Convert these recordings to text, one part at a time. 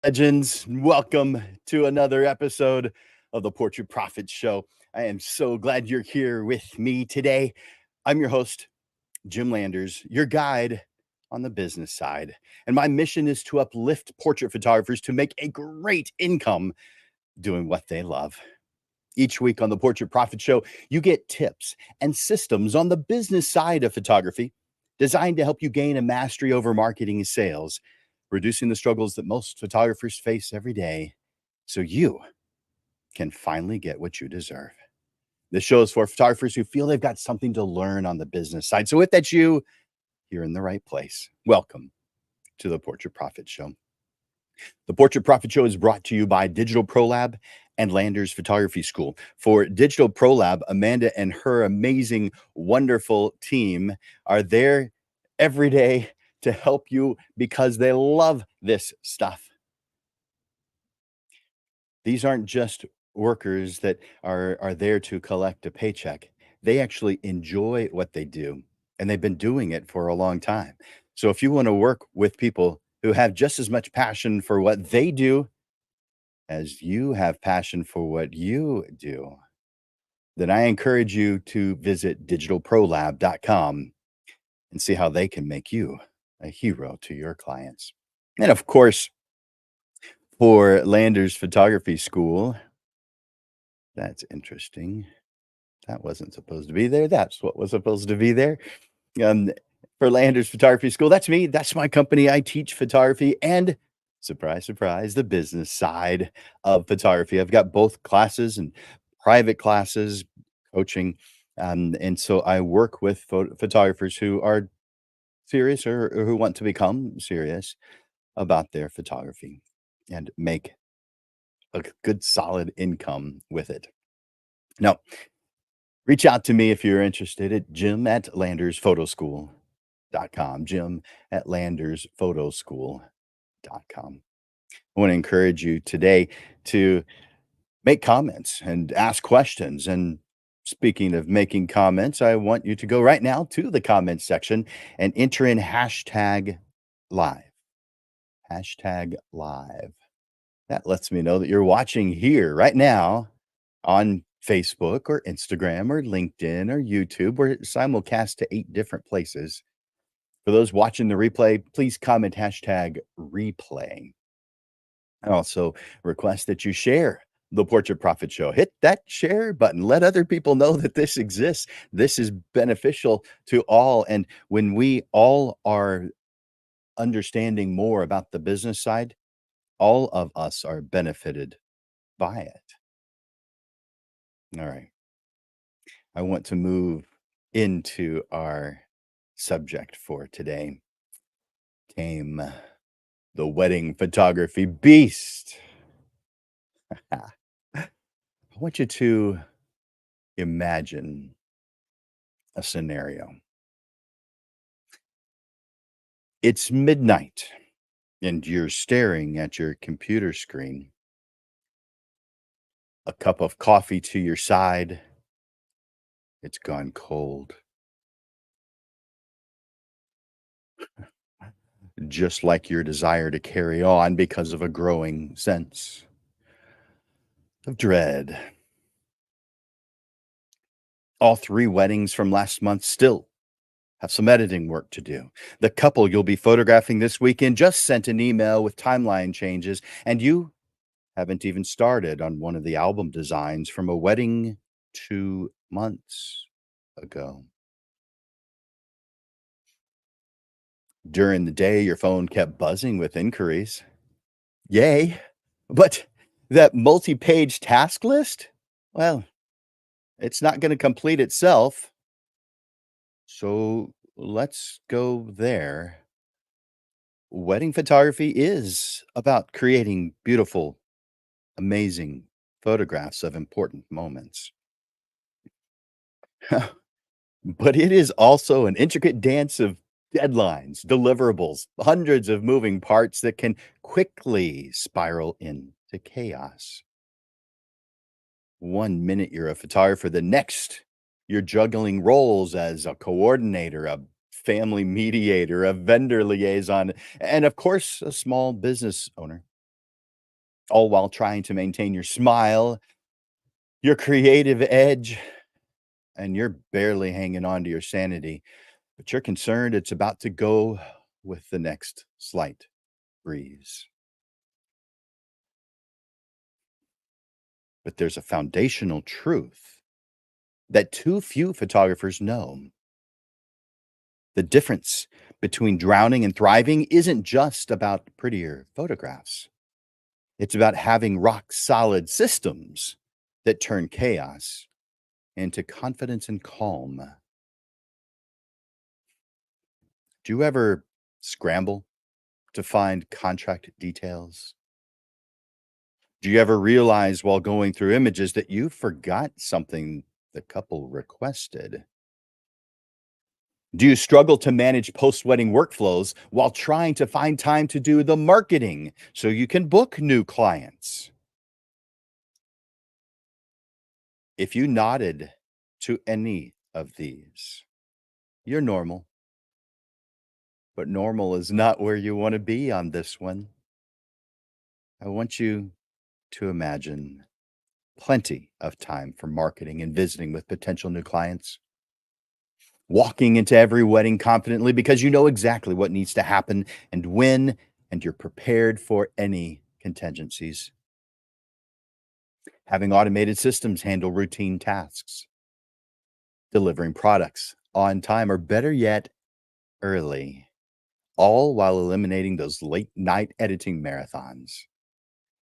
Legends, welcome to another episode of the Portrait Profit Show. I am so glad you're here with me today. I'm your host, Jim Landers, your guide on the business side. And my mission is to uplift portrait photographers to make a great income doing what they love. Each week on the Portrait Profit Show, you get tips and systems on the business side of photography designed to help you gain a mastery over marketing and sales, reducing the struggles that most photographers face every day so you can finally get what you deserve. This show is for photographers who feel they've got something to learn on the business side. So if that's you, you're in the right place. Welcome to the Portrait Profit Show. The Portrait Profit Show is brought to you by Digital Pro Lab and Landers Photography School. For Digital Pro Lab, Amanda and her amazing, wonderful team are there every day to help you because they love this stuff. These aren't just workers that are there to collect a paycheck. They actually enjoy what they do, and they've been doing it for a long time. So if you want to work with people who have just as much passion for what they do as you have passion for what you do, then I encourage you to visit digitalprolab.com and see how they can make you a hero to your clients. And of course, for Landers Photography School, that's interesting. That wasn't supposed to be there. That's what was supposed to be there. Um, for Landers Photography School, that's me. That's my company. I teach photography and surprise, surprise, the business side of photography. I've got both classes and private classes, coaching. And so I work with photographers who are serious or who want to become serious about their photography and make a good, solid income with it. Now, reach out to me if you're interested at jim@landersphotoschool.com, jim@landersphotoschool.com. I want to encourage you today to make comments and ask questions. And speaking of making comments, I want you to go right now to the comments section and enter in hashtag live. Hashtag live. That lets me know that you're watching here right now on Facebook or Instagram or LinkedIn or YouTube. We're simulcast to 8 different places. For those watching the replay, please comment hashtag replay. I also request that you share the Portrait Profit Show. Hit that share button. Let other people know that this exists. This is beneficial to all. And when we all are understanding more about the business side, all of us are benefited by it. All right. I want to move into our subject for today. Tame, the wedding photography beast. I want you to imagine a scenario. It's midnight and you're staring at your computer screen, a cup of coffee to your side. It's gone cold, just like your desire to carry on because of a growing sense of dread. All 3 weddings from last month still have some editing work to do. The couple you'll be photographing this weekend just sent an email with timeline changes, and you haven't even started on one of the album designs from a wedding 2 months ago. During the day, your phone kept buzzing with inquiries. Yay! But that multi-page task list? Well, it's not going to complete itself. So let's go there. Wedding photography is about creating beautiful, amazing photographs of important moments. But it is also an intricate dance of deadlines, deliverables, hundreds of moving parts that can quickly spiral into chaos. One minute you're a photographer, the next you're juggling roles as a coordinator, a family mediator, a vendor liaison, and of course, a small business owner. all while trying to maintain your smile, your creative edge, and you're barely hanging on to your sanity, but you're concerned it's about to go with the next slight breeze. But there's a foundational truth that too few photographers know. The difference between drowning and thriving isn't just about prettier photographs. It's about having rock solid systems that turn chaos into confidence and calm. Do you ever scramble to find contract details? Do you ever realize while going through images that you forgot something the couple requested? Do you struggle to manage post wedding workflows while trying to find time to do the marketing so you can book new clients? If you nodded to any of these, you're normal, but normal is not where you want to be on this one. I want you to imagine plenty of time for marketing and visiting with potential new clients, walking into every wedding confidently because you know exactly what needs to happen and when, and you're prepared for any contingencies. Having automated systems handle routine tasks, delivering products on time, or better yet, early, all while eliminating those late night editing marathons.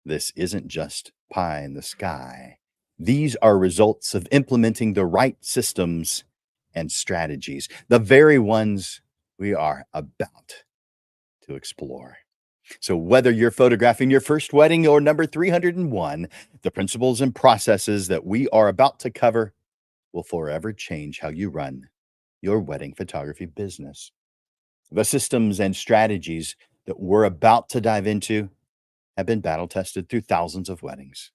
This isn't just pie in the sky. These are results of implementing the right systems and strategies, the very ones we are about to explore. So, whether you're photographing your first wedding or number 301, the principles and processes that we are about to cover will forever change how you run your wedding photography business. The systems and strategies that we're about to dive into have been battle tested through thousands of weddings.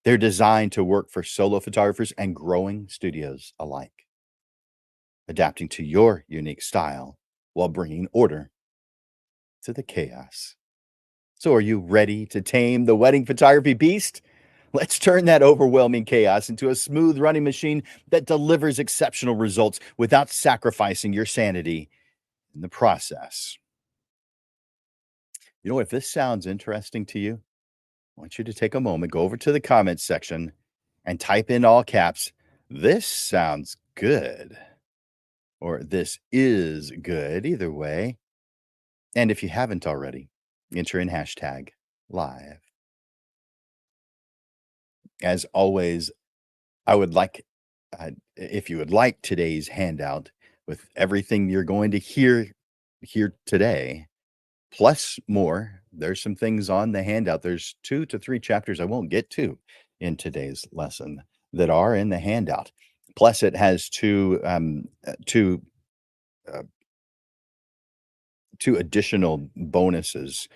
They're designed to work for solo photographers and growing studios alike, adapting to your unique style while bringing order to the chaos. So, are you ready to tame the wedding photography beast? Let's turn that overwhelming chaos into a smooth running machine that delivers exceptional results without sacrificing your sanity in the process. You know, if this sounds interesting to you, I want you to take a moment, go over to the comments section, and type in all caps, "This sounds good," or "This is good," either way. And if you haven't already, enter in hashtag live. As always, I would like, if you would like today's handout with everything you're going to hear here today, plus more. There's some things on the handout. There's 2 to 3 chapters I won't get to in today's lesson that are in the handout. Plus, it has 2, 2 additional bonuses,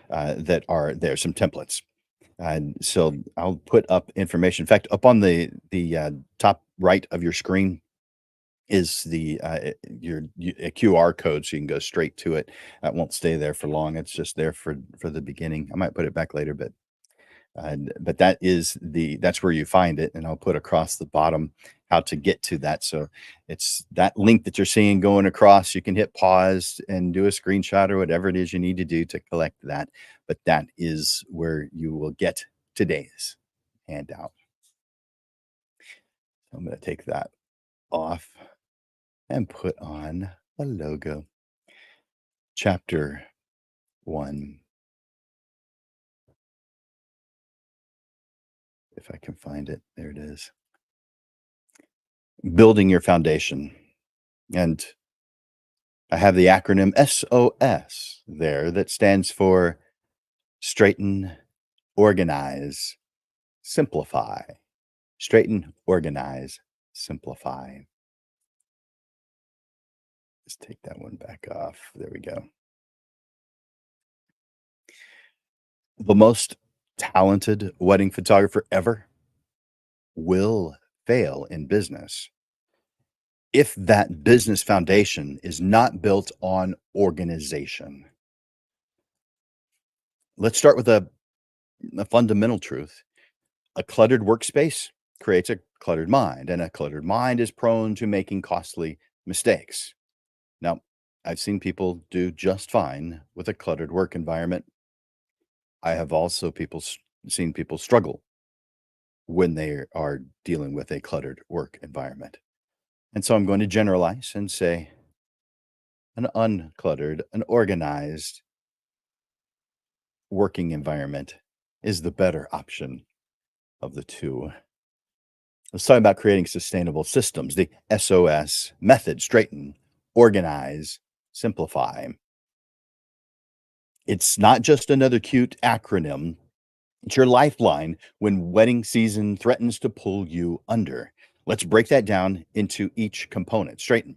that are there, some templates. And so I'll put up information. In fact, up on the top right of your screen is a QR code, so you can go straight to it. That won't stay there for long. It's just there for the beginning. I might put it back later, but that's where you find it, and I'll put across the bottom how to get to that. So it's that link that you're seeing going across. You can hit pause and do a screenshot or whatever it is you need to do to collect that. But that is where you will get today's handout. I'm going to take that off and put on a logo. Chapter 1. If I can find it, there it is. Building your foundation. And I have the acronym SOS there that stands for straighten, organize, simplify. Straighten, organize, simplify. Let's take that one back off. There we go. The most talented wedding photographer ever will fail in business if that business foundation is not built on organization. Let's start with a A fundamental truth: a cluttered workspace creates a cluttered mind, and a cluttered mind is prone to making costly mistakes. Now, I've seen people do just fine with a cluttered work environment. I have also seen people struggle when they are dealing with a cluttered work environment. And so I'm going to generalize and say an uncluttered, an organized working environment is the better option of the two. Let's talk about creating sustainable systems, the SOS method: straighten, organize, simplify. It's not just another cute acronym. It's your lifeline when wedding season threatens to pull you under. Let's break that down into each component. Straighten.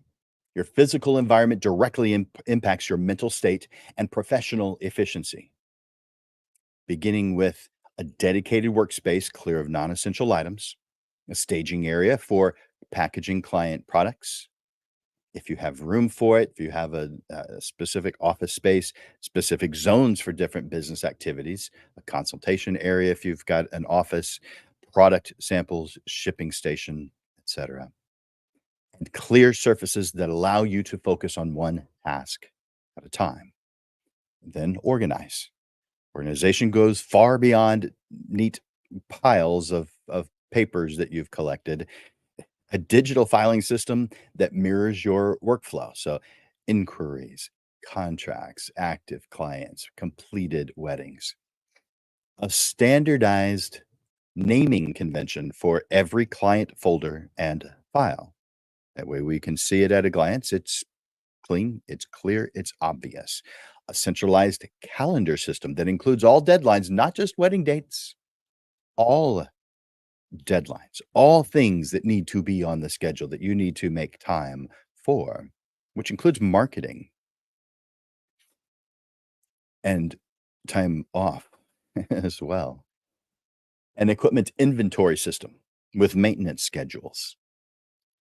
Your physical environment directly impacts your mental state and professional efficiency, beginning with a dedicated workspace clear of non essential items, a staging area for packaging client products. If you have room for it, if you have a specific office space, specific zones for different business activities, a consultation area, if you've got an office, product samples, shipping station, etc. And clear surfaces that allow you to focus on one task at a time. Then organize. Organization goes far beyond neat piles of papers that you've collected. A digital filing system that mirrors your workflow. So, inquiries, contracts, active clients, completed weddings. A standardized naming convention for every client folder and file. That way we can see it at a glance. It's clean, it's clear, it's obvious. A centralized calendar system that includes all deadlines, not just wedding dates, all deadlines, all things that need to be on the schedule that you need to make time for, which includes marketing and time off as well. An equipment inventory system with maintenance schedules,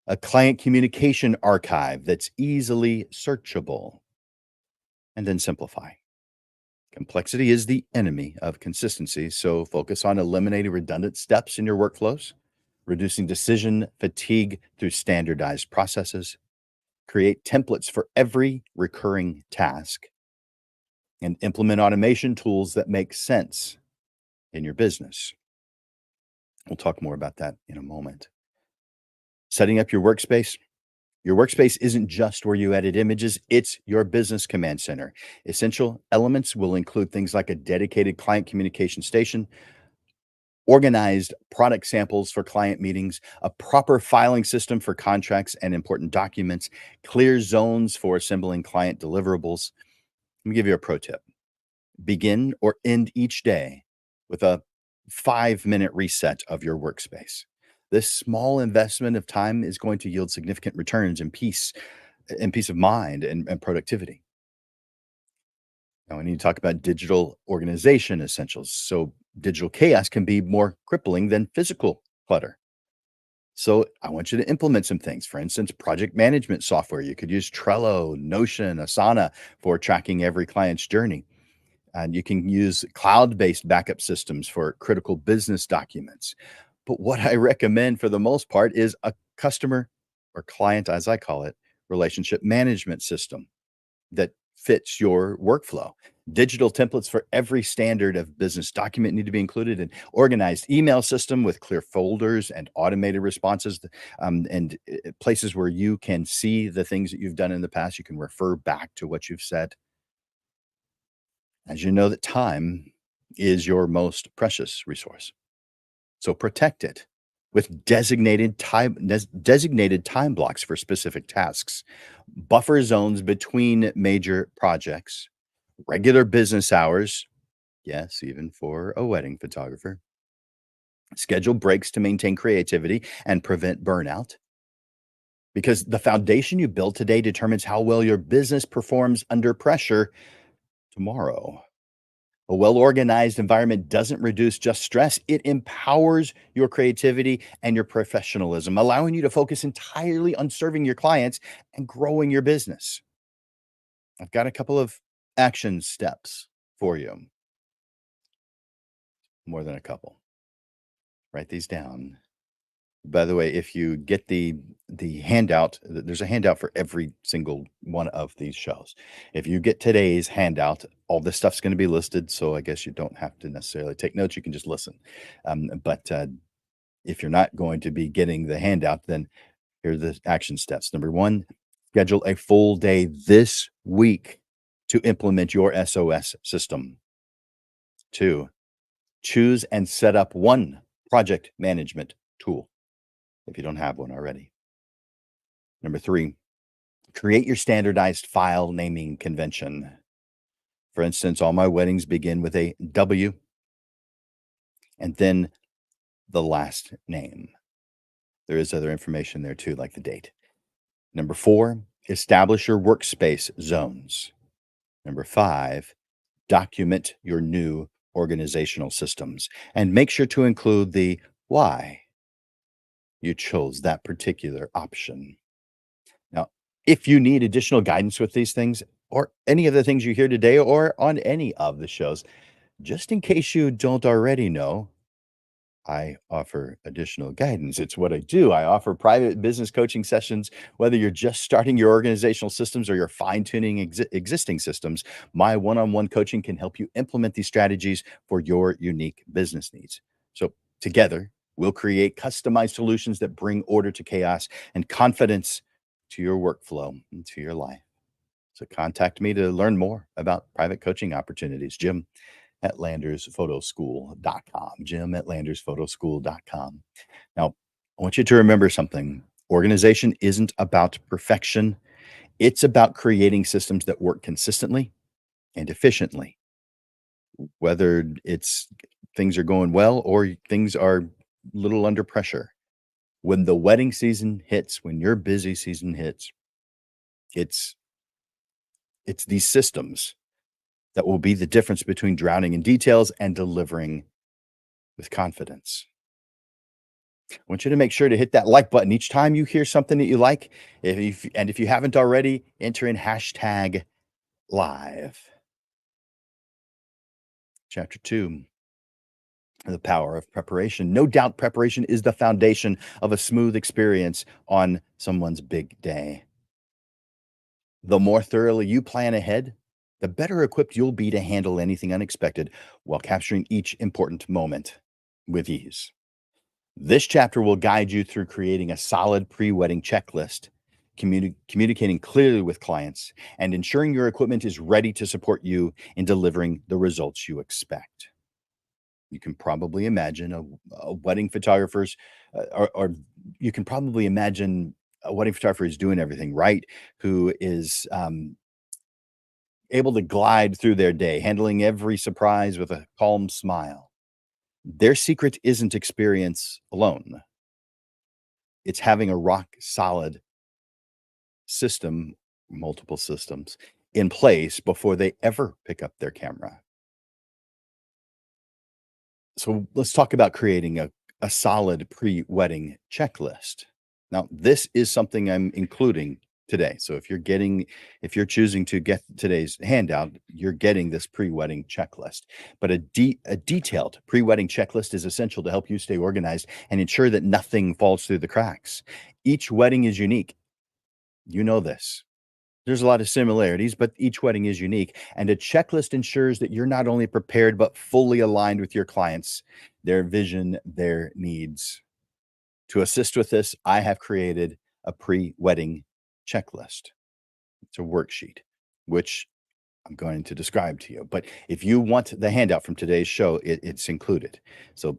a client communication archive that's easily searchable, and then simplify. Complexity is the enemy of consistency, so focus on eliminating redundant steps in your workflows, reducing decision fatigue through standardized processes, create templates for every recurring task, and implement automation tools that make sense in your business. We'll talk more about that in a moment. Setting up your workspace isn't just where you edit images, it's your business command center. Essential elements will include things like a dedicated client communication station, organized product samples for client meetings, a proper filing system for contracts and important documents, clear zones for assembling client deliverables. Let me give you a pro tip: begin or end each day with a 5-minute reset of your workspace. This small investment of time is going to yield significant returns and peace of mind and productivity. Now, we need to talk about digital organization essentials. So, digital chaos can be more crippling than physical clutter. So, I want you to implement some things. For instance, project management software. You could use Trello, Notion, Asana for tracking every client's journey. And you can use cloud-based backup systems for critical business documents. But what I recommend for the most part is a customer, or client, as I call it, relationship management system that fits your workflow. Digital templates for every standard of business document need to be included. An organized email system with clear folders and automated responses, and places where you can see the things that you've done in the past. You can refer back to what you've said. As you know, that time is your most precious resource. So protect it with designated time blocks for specific tasks, buffer zones between major projects, regular business hours, yes, even for a wedding photographer, schedule breaks to maintain creativity and prevent burnout, because the foundation you build today determines how well your business performs under pressure tomorrow. A well organized environment doesn't reduce just stress, it empowers your creativity and your professionalism, allowing you to focus entirely on serving your clients and growing your business. I've got a couple of action steps for you. more than a couple. Write these down. By the way, if you get the handout, there's a handout for every single one of these shows. If you get today's handout, all this stuff's gonna be listed, so I guess you don't have to necessarily take notes, you can just listen. But if you're not going to be getting the handout, then here are the action steps. Number 1, schedule a full day this week to implement your SOS system. 2, choose and set up one project management tool if you don't have one already. Number 3, create your standardized file naming convention. For instance, all my weddings begin with a W and then the last name. There is other information there too, like the date. Number 4, establish your workspace zones. Number 5, document your new organizational systems and make sure to include the why you chose that particular option. Now, if you need additional guidance with these things or any of the things you hear today or on any of the shows, just in case you don't already know, I offer additional guidance. It's what I do. I offer private business coaching sessions, whether you're just starting your organizational systems or you're fine tuning existing systems. My one on one coaching can help you implement these strategies for your unique business needs. So, together, we'll create customized solutions that bring order to chaos and confidence to your workflow and to your life. So, contact me to learn more about private coaching opportunities. Jim at landersphotoschool.com. Jim at landersphotoschool.com. Now, I want you to remember something. Organization isn't about perfection. It's about creating systems that work consistently and efficiently, whether it's things are going well or things are a little under pressure. When the wedding season hits, when your busy season hits, it's it's these systems that will be the difference between drowning in details and delivering with confidence. I want you to make sure to hit that like button each time you hear something that you like. If you haven't already, enter in hashtag live. Chapter 2, the power of preparation. No doubt preparation is the foundation of a smooth experience on someone's big day. The more thoroughly you plan ahead, the better equipped you'll be to handle anything unexpected while capturing each important moment with ease. This chapter will guide you through creating a solid pre wedding checklist, communicating clearly with clients, and ensuring your equipment is ready to support you in delivering the results you expect. You can probably imagine a wedding photographer's, or you can probably imagine a wedding photographer is doing everything right, who is able to glide through their day, handling every surprise with a calm smile. Their secret isn't experience alone. It's having a rock solid system, multiple systems in place before they ever pick up their camera. So let's talk about creating a solid pre-wedding checklist. Now, this is something I'm including today. So if you're choosing to get today's handout, you're getting this pre-wedding checklist. But a detailed pre-wedding checklist is essential to help you stay organized and ensure that nothing falls through the cracks. Each wedding is unique. You know this. There's a lot of similarities, but each wedding is unique. And a checklist ensures that you're not only prepared, but fully aligned with your clients, their vision, their needs. To assist with this, I have created a pre wedding checklist. It's a worksheet, which I'm going to describe to you. But if you want the handout from today's show, it's included. So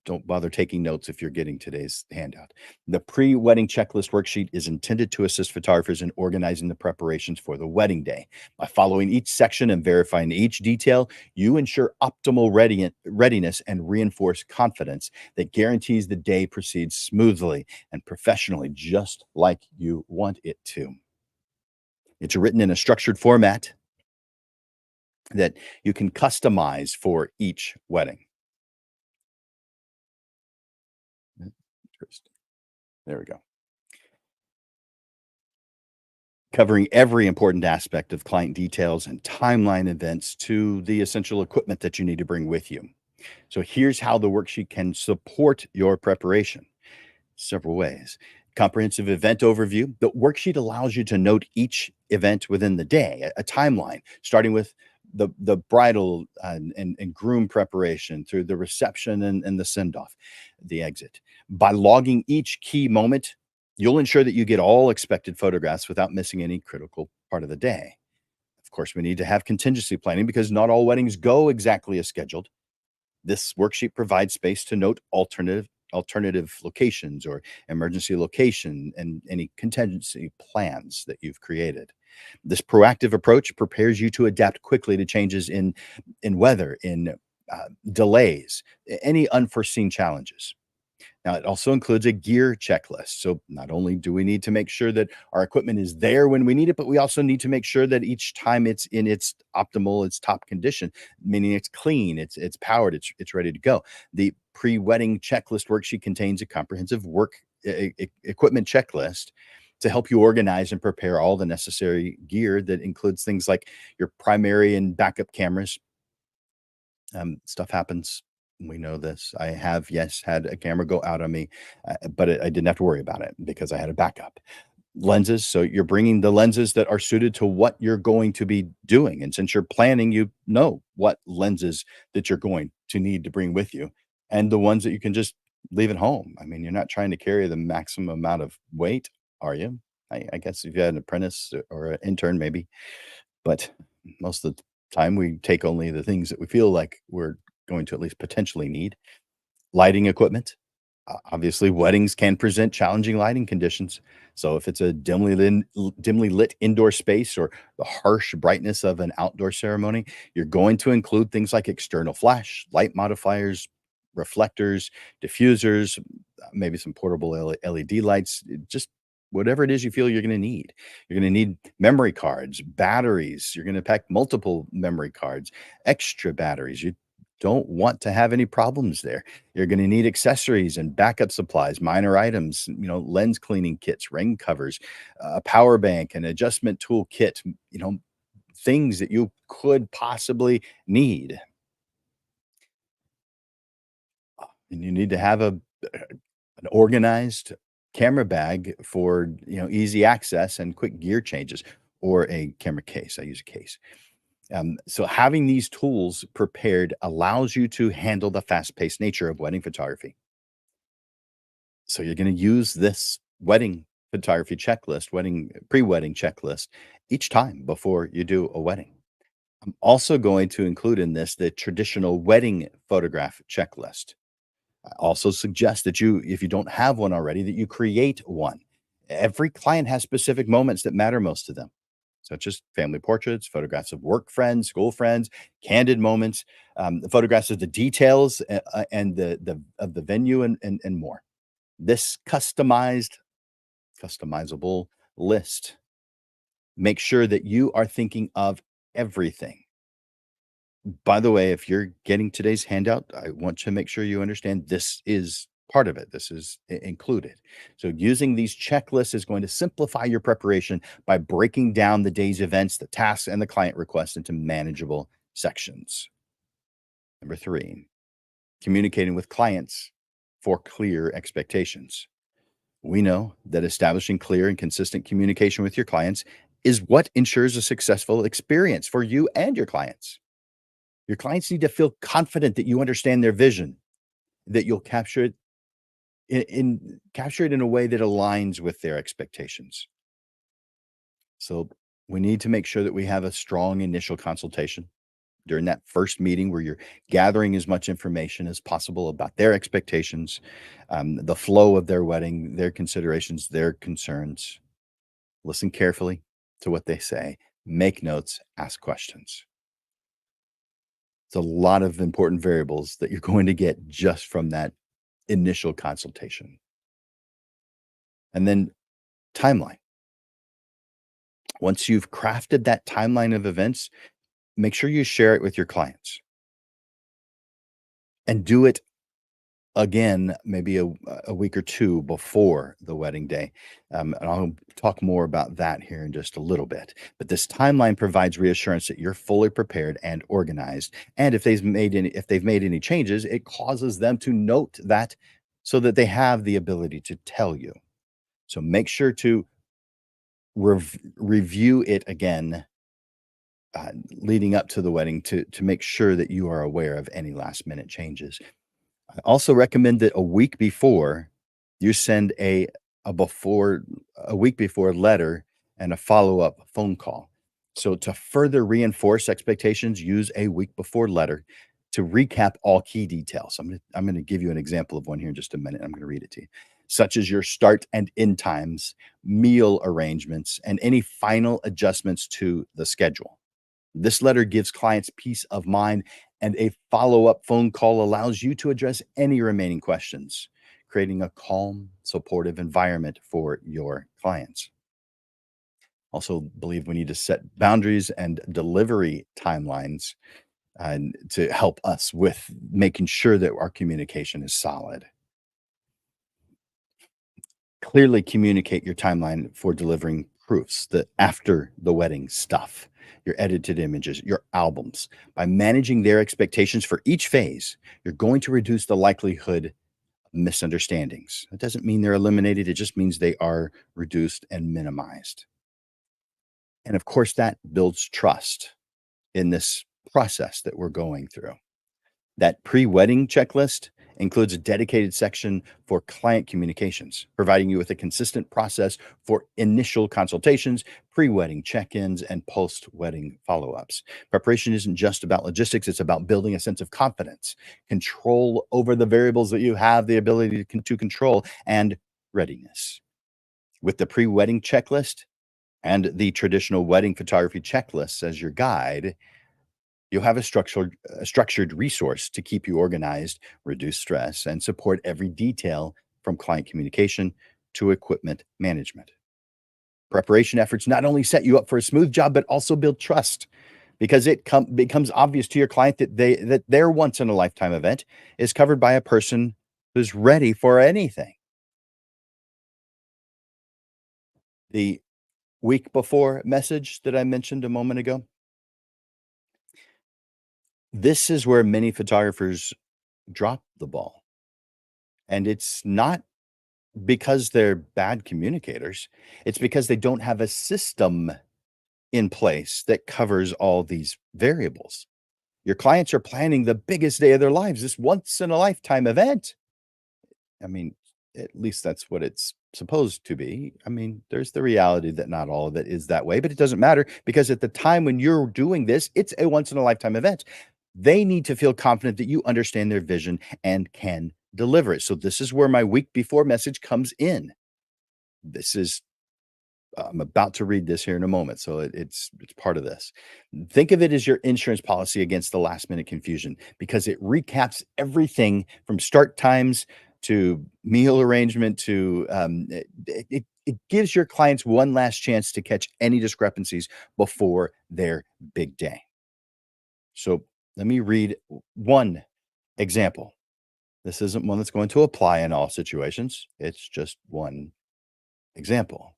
don't bother taking notes if you're getting today's handout. The pre wedding checklist worksheet is intended to assist photographers in organizing the preparations for the wedding day. By following each section and verifying each detail, you ensure optimal readiness and reinforce confidence that guarantees the day proceeds smoothly and professionally, just like you want it to. It's written in a structured format that you can customize for each wedding. Interesting. There we go. Covering every important aspect of client details and timeline events to the essential equipment that you need to bring with you. So here's how the worksheet can support your preparation. Several ways. Comprehensive event overview. The worksheet allows you to note each event within the day, a timeline, starting with the bridal and groom preparation through the reception and the send off, the exit. By logging each key moment, you'll ensure that you get all expected photographs without missing any critical part of the day. Of course, we need to have contingency planning because not all weddings go exactly as scheduled. This worksheet provides space to note alternative locations or emergency location and any contingency plans that you've created. This proactive approach prepares you to adapt quickly to changes in weather, in delays, any unforeseen challenges. Now, it also includes a gear checklist. So, not only do we need to make sure that our equipment is there when we need it, but we also need to make sure that each time it's in its optimal, its top condition, meaning it's clean, it's powered, it's ready to go. The pre-wedding checklist worksheet contains a comprehensive work equipment checklist to help you organize and prepare all the necessary gear that includes things like your primary and backup cameras. Stuff happens. We know this. I have, yes, had a camera go out on me, but I didn't have to worry about it because I had a backup. Lenses. So you're bringing the lenses that are suited to what you're going to be doing. And since you're planning, you know what lenses that you're going to need to bring with you and the ones that you can just leave at home. I mean, you're not trying to carry the maximum amount of weight, are you? I guess if you had an apprentice or an intern, maybe, but most of the time, we take only the things that we feel like we're going to at least potentially need. Lighting equipment. Obviously, weddings can present challenging lighting conditions. So if it's a dimly lit indoor space or the harsh brightness of an outdoor ceremony, you're going to include things like external flash, light modifiers, reflectors, diffusers, maybe some portable LED lights, just whatever it is you feel you're going to need. You're going to need memory cards, batteries. You're going to pack multiple memory cards, extra batteries. You don't want to have any problems there. You're gonna need accessories and backup supplies, minor items, lens cleaning kits, ring covers, a power bank, an adjustment tool kit, things that you could possibly need. And you need to have an organized camera bag for, easy access and quick gear changes, or a camera case. I use a case. So having these tools prepared allows you to handle the fast-paced nature of wedding photography. So you're going to use this wedding photography checklist, wedding pre-wedding checklist each time before you do a wedding. I'm also going to include in this the traditional wedding photograph checklist. I also suggest that if you don't have one already, that you create one. Every client has specific moments that matter most to them, such as family portraits, photographs of work friends, school friends, candid moments, photographs of the details and the of the venue and more. This customizable list. Make sure that you are thinking of everything. By the way, if you're getting today's handout, I want to make sure you understand this is part of it. This is included. So, using these checklists is going to simplify your preparation by breaking down the day's events, the tasks, and the client requests into manageable sections. Number three, communicating with clients for clear expectations. We know that establishing clear and consistent communication with your clients is what ensures a successful experience for you and your clients. Your clients need to feel confident that you understand their vision, that you'll capture it capture it in a way that aligns with their expectations. So we need to make sure that we have a strong initial consultation during that first meeting where you're gathering as much information as possible about their expectations, the flow of their wedding, their considerations, their concerns. Listen carefully to what they say, make notes, ask questions. It's a lot of important variables that you're going to get just from that initial consultation. And then timeline. Once you've crafted that timeline of events, make sure you share it with your clients and do it again, maybe a week or 2 before the wedding day, and I'll talk more about that here in just a little bit. But this timeline provides reassurance that you're fully prepared and organized, and if they've made any changes, it causes them to note that so that they have the ability to tell you. So make sure to review it again, leading up to the wedding to make sure that you are aware of any last-minute changes. I also recommend that a week before, you send a week before letter and a follow-up phone call. So to further reinforce expectations, use a week before letter to recap all key details. I'm gonna give you an example of one here in just a minute. I'm gonna read it to you. Such as your start and end times, meal arrangements, and any final adjustments to the schedule. This letter gives clients peace of mind, and a follow up phone call allows you to address any remaining questions, creating a calm, supportive environment for your clients. Also, believe we need to set boundaries and delivery timelines and to help us with making sure that our communication is solid. Clearly communicate your timeline for delivering proofs, the after the wedding stuff, your edited images, your albums. By managing their expectations for each phase, you're going to reduce the likelihood of misunderstandings. It doesn't mean they're eliminated, it just means they are reduced and minimized. And of course, that builds trust in this process that we're going through. That pre-wedding checklist includes a dedicated section for client communications, providing you with a consistent process for initial consultations, pre-wedding check-ins, and post-wedding follow-ups. Preparation isn't just about logistics, it's about building a sense of confidence, control over the variables that you have the ability to control, and readiness. With the pre-wedding checklist and the traditional wedding photography checklists as your guide, you'll have a structured resource to keep you organized, reduce stress, and support every detail from client communication to equipment management. Preparation efforts not only set you up for a smooth job, but also build trust because becomes obvious to your client that their once in a lifetime event is covered by a person who's ready for anything. The week before message that I mentioned a moment ago, this is where many photographers drop the ball. And it's not because they're bad communicators. It's because they don't have a system in place that covers all these variables. Your clients are planning the biggest day of their lives, this once in a lifetime event. I mean, at least that's what it's supposed to be. I mean, there's the reality that not all of it is that way, but it doesn't matter because at the time when you're doing this, it's a once in a lifetime event. They need to feel confident that you understand their vision and can deliver it. So this is where my week before message comes in. This is I'm about to read this here in a moment, so it's part of this. Think of it as your insurance policy against the last minute confusion because it recaps everything from start times to meal arrangement to it gives your clients one last chance to catch any discrepancies before their big day. So let me read one example. This isn't one that's going to apply in all situations. It's just one example.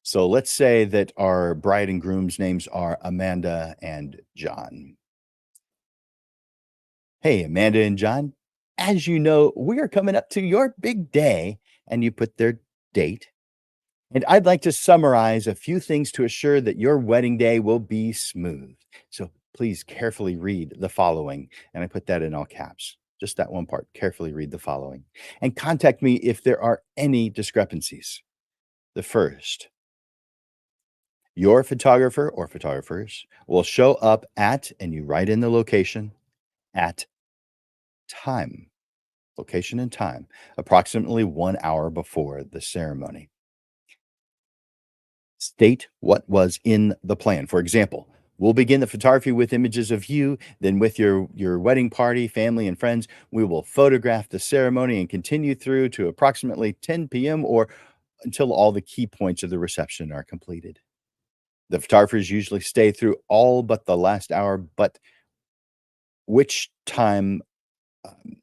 So let's say that our bride and groom's names are Amanda and John. Hey, Amanda and John, as you know, we are coming up to your big day, and you put their date. And I'd like to summarize a few things to assure that your wedding day will be smooth. So please carefully read the following. And I put that in all caps. Just that one part. Carefully read the following. And contact me if there are any discrepancies. The first, your photographer or photographers will show up at, and you write in the location, at time, location and time, approximately 1 hour before the ceremony. State what was in the plan. For example, we'll begin the photography with images of you, then with your wedding party, family, and friends. We will photograph the ceremony and continue through to approximately 10 p.m. or until all the key points of the reception are completed. The photographers usually stay through all but the last hour, but which time um,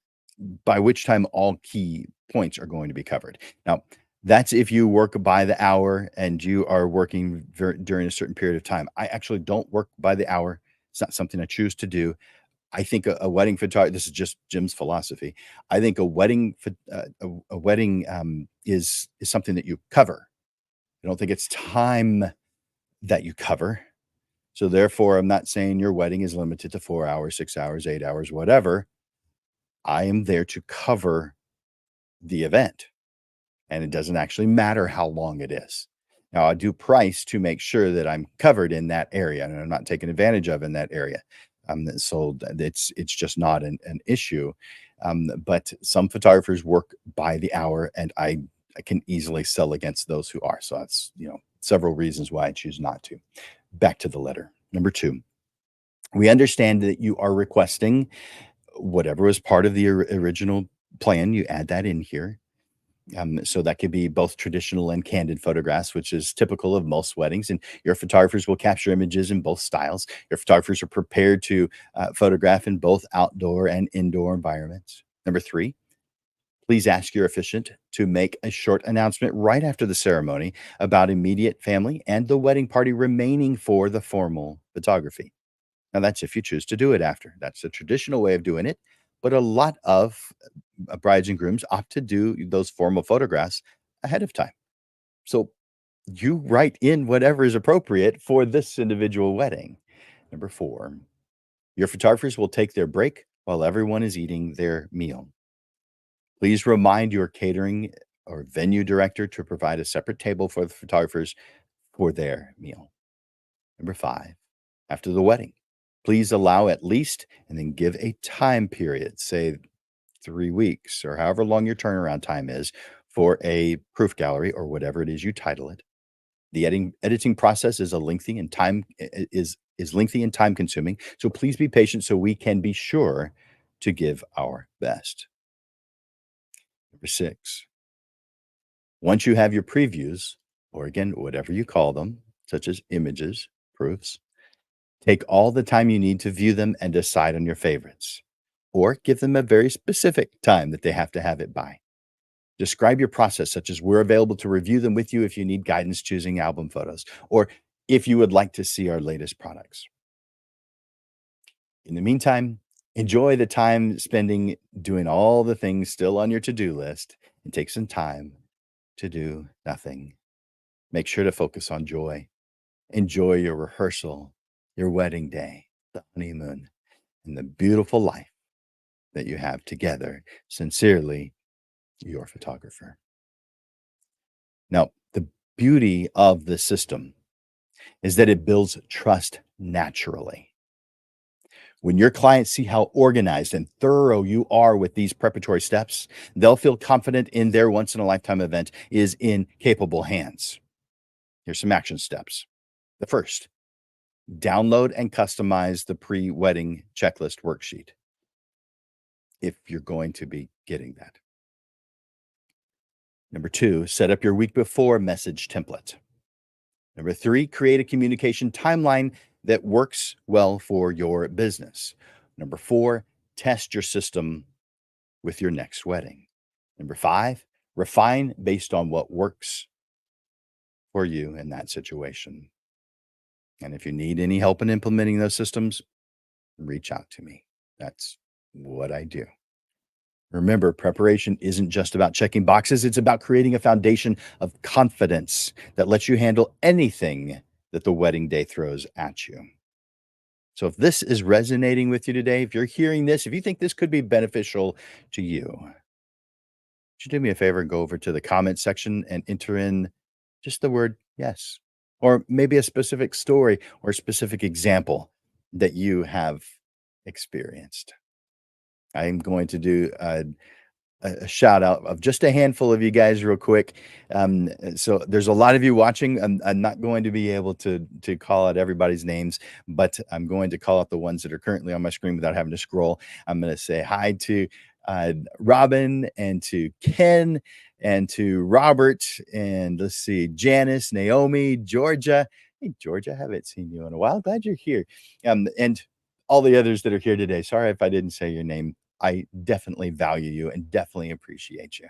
by which time all key points are going to be covered. Now, that's if you work by the hour and you are working during a certain period of time. I actually don't work by the hour. It's not something I choose to do. I think a wedding photographer. This is just Jim's philosophy. I think a wedding is something that you cover. I don't think it's time that you cover. So therefore, I'm not saying your wedding is limited to 4 hours, 6 hours, 8 hours, whatever. I am there to cover the event, and it doesn't actually matter how long it is. Now, I do price to make sure that I'm covered in that area and I'm not taken advantage of in that area. So it's just not an issue. But some photographers work by the hour, and I can easily sell against those who are. So that's several reasons why I choose not to. Back to the letter. Number two, we understand that you are requesting whatever was part of the original plan. You add that in here. So that could be both traditional and candid photographs, which is typical of most weddings. And your photographers will capture images in both styles. Your photographers are prepared to photograph in both outdoor and indoor environments. Number three, please ask your officiant to make a short announcement right after the ceremony about immediate family and the wedding party remaining for the formal photography. Now, that's if you choose to do it after. That's the traditional way of doing it. But a lot of brides and grooms opt to do those formal photographs ahead of time. So you write in whatever is appropriate for this individual wedding. Number four, your photographers will take their break while everyone is eating their meal. Please remind your catering or venue director to provide a separate table for the photographers for their meal. Number five, after the wedding, please allow at least and then give a time period, say 3 weeks or however long your turnaround time is for a proof gallery or whatever it is you title it. The editing process is a lengthy and time is lengthy and time consuming. So please be patient so we can be sure to give our best. Number six, once you have your previews, or again, whatever you call them, such as images, proofs, take all the time you need to view them and decide on your favorites, or give them a very specific time that they have to have it by. Describe your process, such as we're available to review them with you if you need guidance choosing album photos, or if you would like to see our latest products. In the meantime, enjoy the time spending doing all the things still on your to do list and take some time to do nothing. Make sure to focus on joy. Enjoy your rehearsal, your wedding day, the honeymoon, and the beautiful life that you have together. Sincerely, your photographer. Now, the beauty of the system is that it builds trust naturally. When your clients see how organized and thorough you are with these preparatory steps, they'll feel confident in their once in a lifetime event is in capable hands. Here's some action steps. The first, download and customize the pre wedding checklist worksheet if you're going to be getting that. Number two, set up your week before message template. Number three, create a communication timeline that works well for your business. Number four, test your system with your next wedding. Number five, refine based on what works for you in that situation. And if you need any help in implementing those systems, reach out to me. That's what I do. Remember, preparation isn't just about checking boxes, it's about creating a foundation of confidence that lets you handle anything that the wedding day throws at you. So, if this is resonating with you today, if you're hearing this, if you think this could be beneficial to you, would you do me a favor and go over to the comment section and enter in just the word yes, or maybe a specific story or specific example that you have experienced? I'm going to do a shout out of just a handful of you guys real quick. So there's a lot of you watching. I'm not going to be able to call out everybody's names, but I'm going to call out the ones that are currently on my screen without having to scroll. I'm going to say hi to Robin and to Ken and to Robert and let's see, Janice, Naomi, Georgia. Hey, Georgia, haven't seen you in a while. Glad you're here. And all the others that are here today. Sorry if I didn't say your name I definitely value you and definitely appreciate you.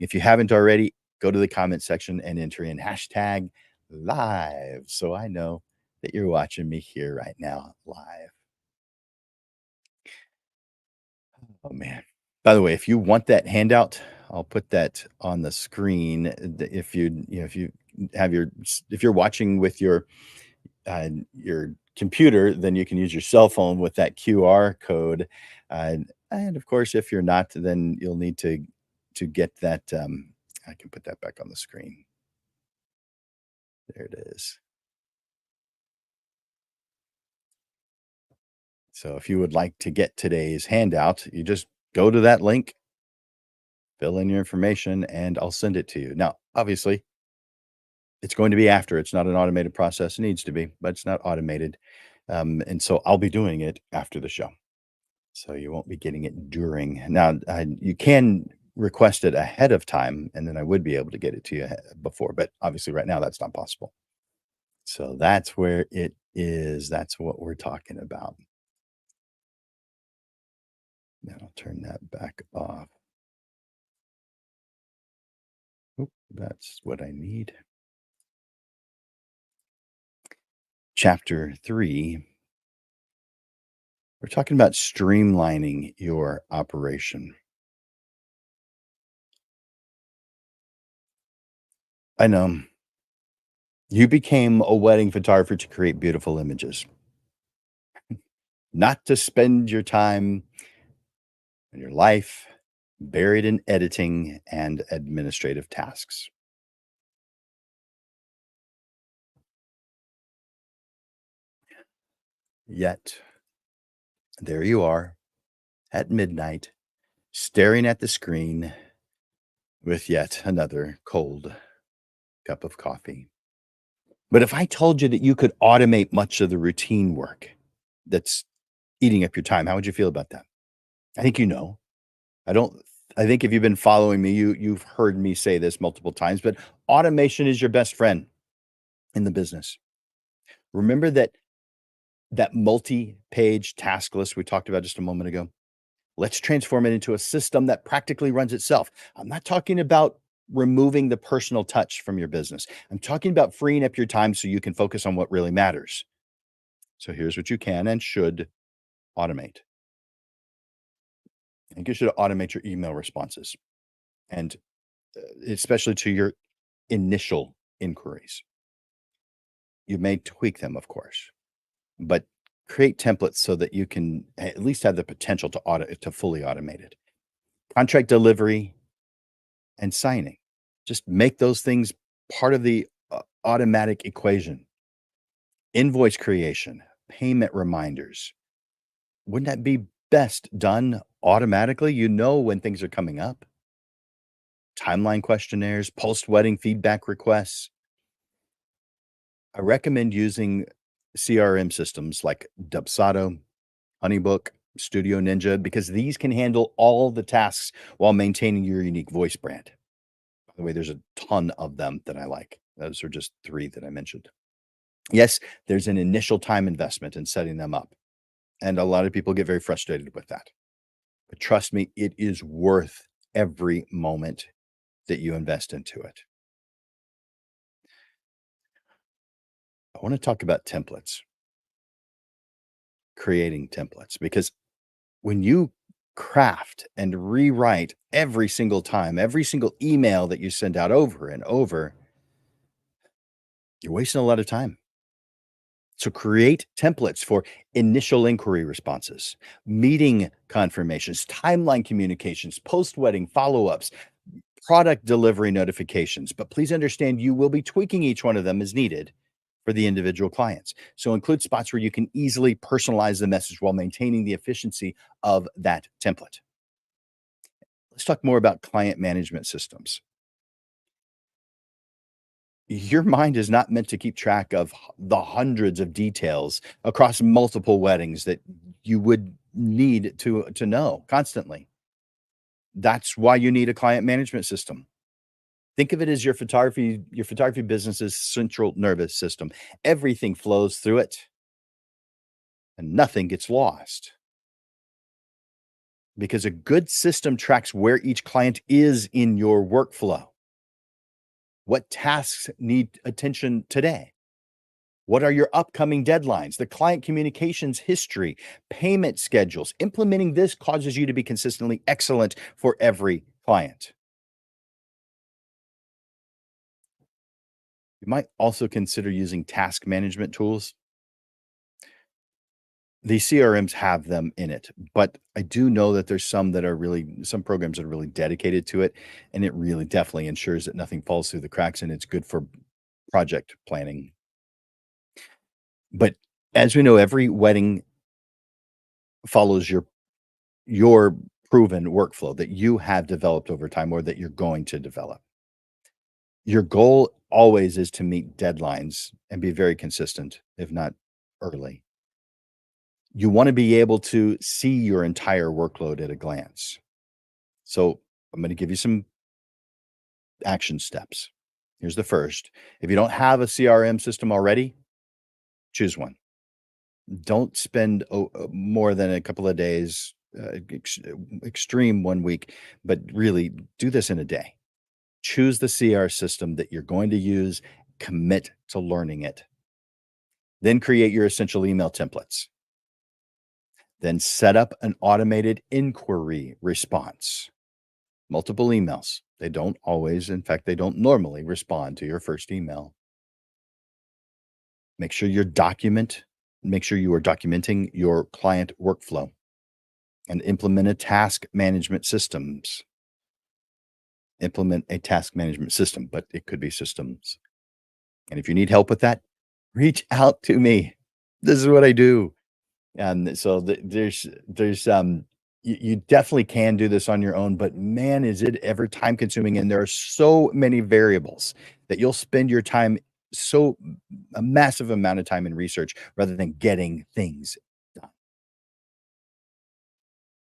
If you haven't already, go to the comment section and enter in hashtag live so I know that you're watching me here right now live. Oh, man. By the way, if you want that handout, I'll put that on the screen. If if you have if you're watching with your computer, then you can use your cell phone with that QR code. And of course, if you're not, then you'll need to get that. I can put that back on the screen. There it is. So if you would like to get today's handout, you just go to that link, fill in your information, and I'll send it to you. Now, obviously, it's going to be after. It's not an automated process. It needs to be, but it's not automated. And so I'll be doing it after the show. So you won't be getting it during. Now, you can request it ahead of time, and then I would be able to get it to you before. But obviously, right now, that's not possible. So that's where it is. That's what we're talking about. Now I'll turn that back off. Oop, that's what I need. Chapter 3, we're talking about streamlining your operation. I know you became a wedding photographer to create beautiful images, not to spend your time and your life buried in editing and administrative tasks. Yet, there you are at midnight, staring at the screen with yet another cold cup of coffee. But if I told you that you could automate much of the routine work that's eating up your time, how would you feel about that? I think you know. I don't I think if you've been following me, you've heard me say this multiple times, but automation is your best friend in the business. Remember that multi-page task list we talked about just a moment ago? Let's transform it into a system that practically runs itself. I'm not talking about removing the personal touch from your business. I'm talking about freeing up your time so you can focus on what really matters. So here's what you can and should automate. I think you should automate your email responses and especially to your initial inquiries. You may tweak them, of course, but create templates so that you can at least have the potential to fully automate it. Contract delivery and signing. Just make those things part of the automatic equation. Invoice creation, payment reminders. Wouldn't that be best done automatically? You know when things are coming up. Timeline questionnaires, post wedding feedback requests. I recommend using CRM systems like Dubsado, Honeybook, Studio Ninja, because these can handle all the tasks while maintaining your unique voice brand. By the way, there's a ton of them that I like. Those are just 3 that I mentioned. Yes, there's an initial time investment in setting them up, and a lot of people get very frustrated with that. But trust me, it is worth every moment that you invest into it. I wanna talk about templates, creating templates, because when you craft and rewrite every single time, every single email that you send out over and over, you're wasting a lot of time. So create templates for initial inquiry responses, meeting confirmations, timeline communications, post-wedding follow-ups, product delivery notifications. But please understand you will be tweaking each one of them as needed for the individual clients. So include spots where you can easily personalize the message while maintaining the efficiency of that template. Let's talk more about client management systems. Your mind is not meant to keep track of the hundreds of details across multiple weddings that you would need to know constantly. That's why you need a client management system. Think of it as your photography business's central nervous system. Everything flows through it and nothing gets lost. because a good system tracks where each client is in your workflow. What tasks need attention today? What are your upcoming deadlines? The client communications history, payment schedules. Implementing this causes you to be consistently excellent for every client. You might also consider using task management tools. The CRMs have them in it, but I do know that there's some programs that are really dedicated to it, and it really definitely ensures that nothing falls through the cracks, and it's good for project planning. But as we know, every wedding follows your proven workflow that you have developed over time or that you're going to develop. Your goal always is to meet deadlines and be very consistent, if not early. You wanna be able to see your entire workload at a glance. So, I'm gonna give you some action steps. Here's the first. If you don't have a CRM system already, choose one. Don't spend more than a couple of days, extreme 1 week, but really do this in a day. Choose the CR system that you're going to use, commit to learning it. Then create your essential email templates. Then set up an automated inquiry response. Multiple emails. They don't always, in fact, they don't normally respond to your first email. Make sure you make sure you are documenting your client workflow and implement a task management systems. Implement a task management system, but it could be systems. And if you need help with that, reach out to me. This is what I do. And so you definitely can do this on your own, but man, is it ever time consuming. And there are so many variables that you'll spend your time so a massive amount of time in research rather than getting things done.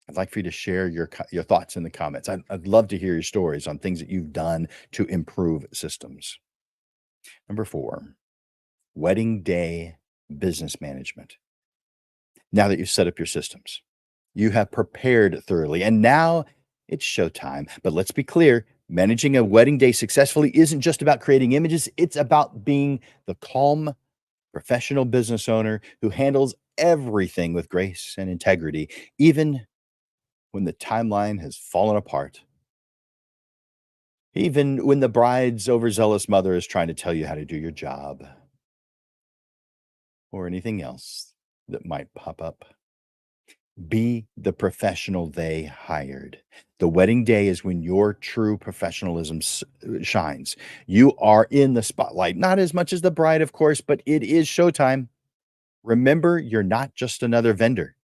I'd like for you to share your thoughts in the comments. I'd love to hear your stories on things that you've done to improve systems. Number 4, wedding day business management. Now that you've set up your systems, you have prepared thoroughly, and now it's showtime. But let's be clear, managing a wedding day successfully isn't just about creating images, it's about being the calm, professional business owner who handles everything with grace and integrity, even when the timeline has fallen apart, even when the bride's overzealous mother is trying to tell you how to do your job, or anything else that might pop up. Be the professional they hired. The wedding day is when your true professionalism shines. You are in the spotlight, not as much as the bride, of course, but it is showtime. Remember, you're not just another vendor.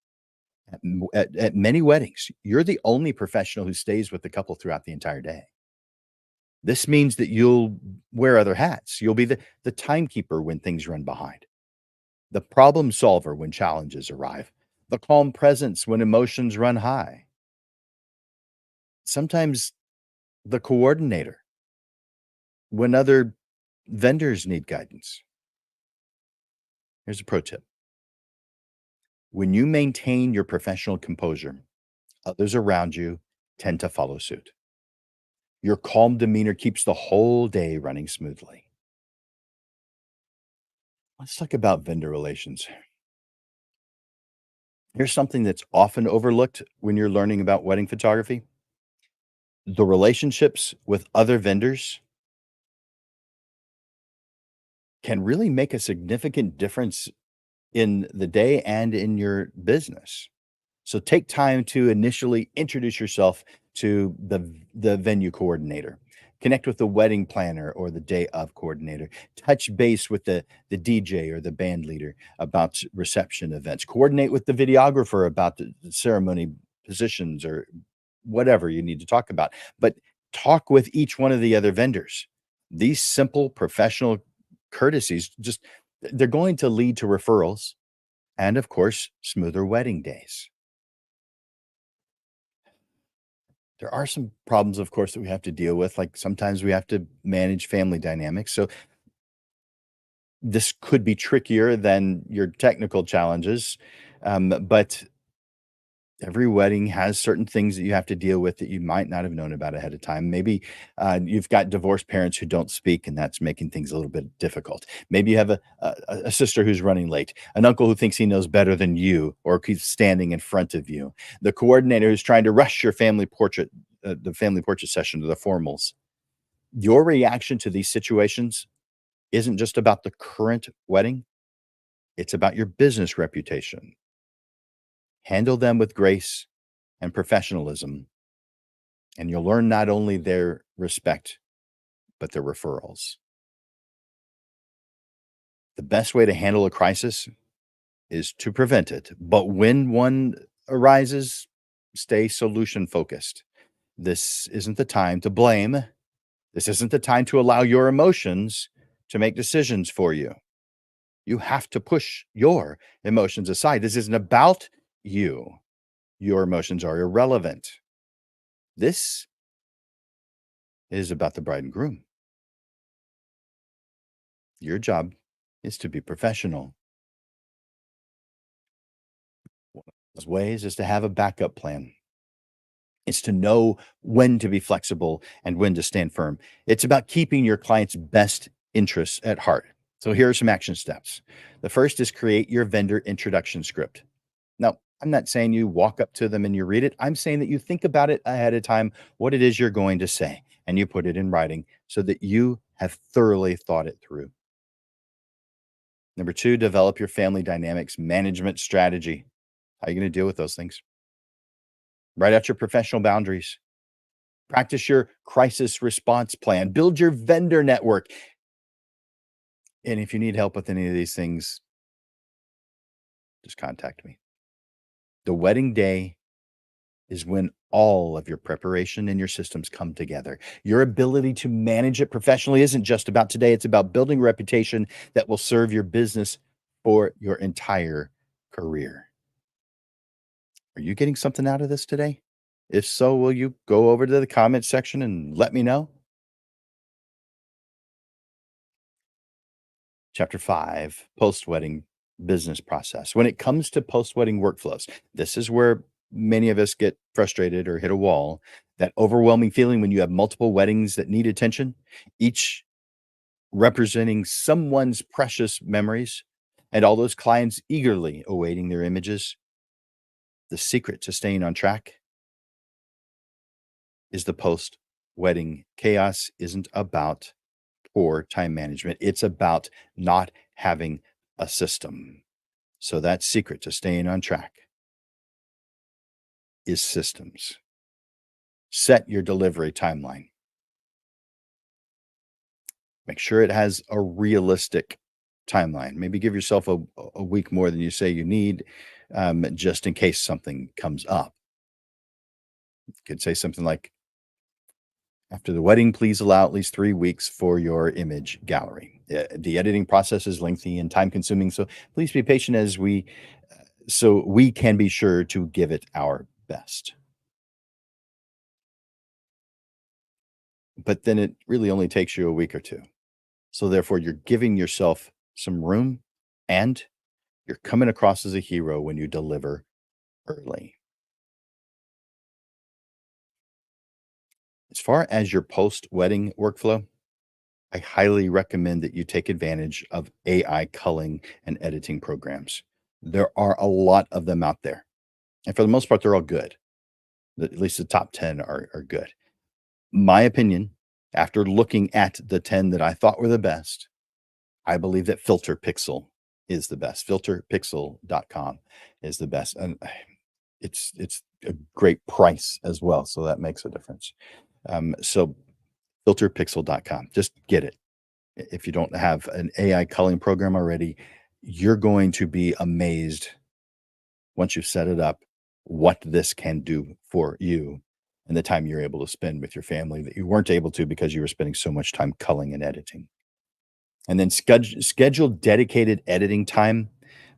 At many weddings, you're the only professional who stays with the couple throughout the entire day. This means that you'll wear other hats. You'll be the timekeeper when things run behind, the problem solver when challenges arrive, the calm presence when emotions run high, sometimes the coordinator when other vendors need guidance. Here's a pro tip: when you maintain your professional composure, others around you tend to follow suit. Your calm demeanor keeps the whole day running smoothly. Let's talk about vendor relations. Here's something that's often overlooked when you're learning about wedding photography: the relationships with other vendors can really make a significant difference in the day and in your business. So take time to initially introduce yourself to the venue coordinator. Connect with the wedding planner or the day of coordinator. Touch base with the DJ or the band leader about reception events. Coordinate with the videographer about the ceremony positions or whatever you need to talk about. But talk with each one of the other vendors. These simple professional courtesies just they're going to lead to referrals and, of course, smoother wedding days. There are some problems, of course, that we have to deal with, like, sometimes we have to manage family dynamics, so this could be trickier than your technical challenges, but Every wedding has certain things that you have to deal with that you might not have known about ahead of time. Maybe you've got divorced parents who don't speak, and that's making things a little bit difficult. Maybe you have a sister who's running late, an uncle who thinks he knows better than you or keeps standing in front of you, the coordinator who's trying to rush your family portrait, the family portrait session to the formals. Your reaction to these situations isn't just about the current wedding, it's about your business reputation. Handle them with grace and professionalism, and you'll learn not only their respect, but their referrals. The best way to handle a crisis is to prevent it. But when one arises, stay solution focused. This isn't the time to blame. This isn't the time to allow your emotions to make decisions for you. You have to push your emotions aside. This isn't about you. Your emotions are irrelevant. This is about the bride and groom. Your job is to be professional. One of those ways is to have a backup plan. It's to know when to be flexible and when to stand firm. It's about keeping your client's best interests at heart. So here are some action steps. The first is create your vendor introduction script. Now, I'm not saying you walk up to them and you read it. I'm saying that you think about it ahead of time, what it is you're going to say, and you put it in writing so that you have thoroughly thought it through. Number two, develop your family dynamics management strategy. How are you going to deal with those things? Write out your professional boundaries. Practice your crisis response plan. Build your vendor network. And if you need help with any of these things, just contact me. The wedding day is when all of your preparation and your systems come together. Your ability to manage it professionally isn't just about today, it's about building a reputation that will serve your business for your entire career. Are you getting something out of this today? If so, will you go over to the comment section and let me know? Chapter 5, post wedding business process. When it comes to post wedding workflows, this is where many of us get frustrated or hit a wall. That overwhelming feeling when you have multiple weddings that need attention, each representing someone's precious memories, and all those clients eagerly awaiting their images. The secret to staying on track is the post wedding chaos isn't about poor time management. It's about not having a system. So that secret to staying on track is systems. Set your delivery timeline. Make sure it has a realistic timeline. Maybe give yourself a week more than you say you need, just in case something comes up. You could say something like, after the wedding, please allow at least 3 weeks for your image gallery. The editing process is lengthy and time consuming, so please be patient as so we can be sure to give it our best. But then it really only takes you a week or two. So therefore, you're giving yourself some room and you're coming across as a hero when you deliver early. As far as your post wedding workflow, I highly recommend that you take advantage of AI culling and editing programs. There are a lot of them out there. And for the most part, they're all good. At least the top 10 are good. My opinion, after looking at the 10 that I thought were the best, I believe that Filter Pixel is the best. Filterpixel.com is the best. And it's a great price as well. So that makes a difference. So filterpixel.com, just get it. If you don't have an AI culling program already, you're going to be amazed once you've set it up what this can do for you and the time you're able to spend with your family that you weren't able to because you were spending so much time culling and editing. And then schedule dedicated editing time.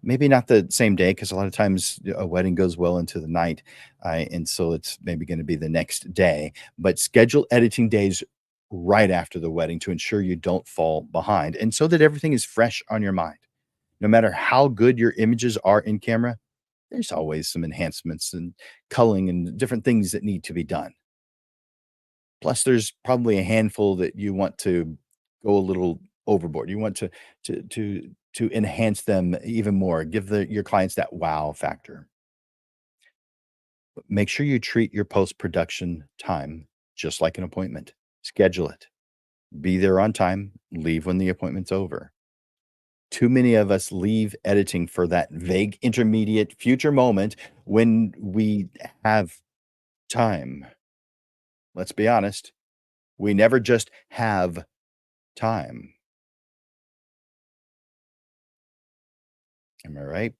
Maybe not the same day because a lot of times a wedding goes well into the night, and so it's maybe going to be the next day. But schedule editing days right after the wedding to ensure you don't fall behind, and so that everything is fresh on your mind. No matter how good your images are in camera, there's always some enhancements and culling and different things that need to be done. Plus, there's probably a handful that you want to go a little overboard. You want to enhance them even more, give your clients that wow factor. But make sure you treat your post-production time just like an appointment. Schedule it. Be there on time, leave when the appointment's over. Too many of us leave editing for that vague intermediate future moment when we have time. Let's be honest, we never just have time. Am I right?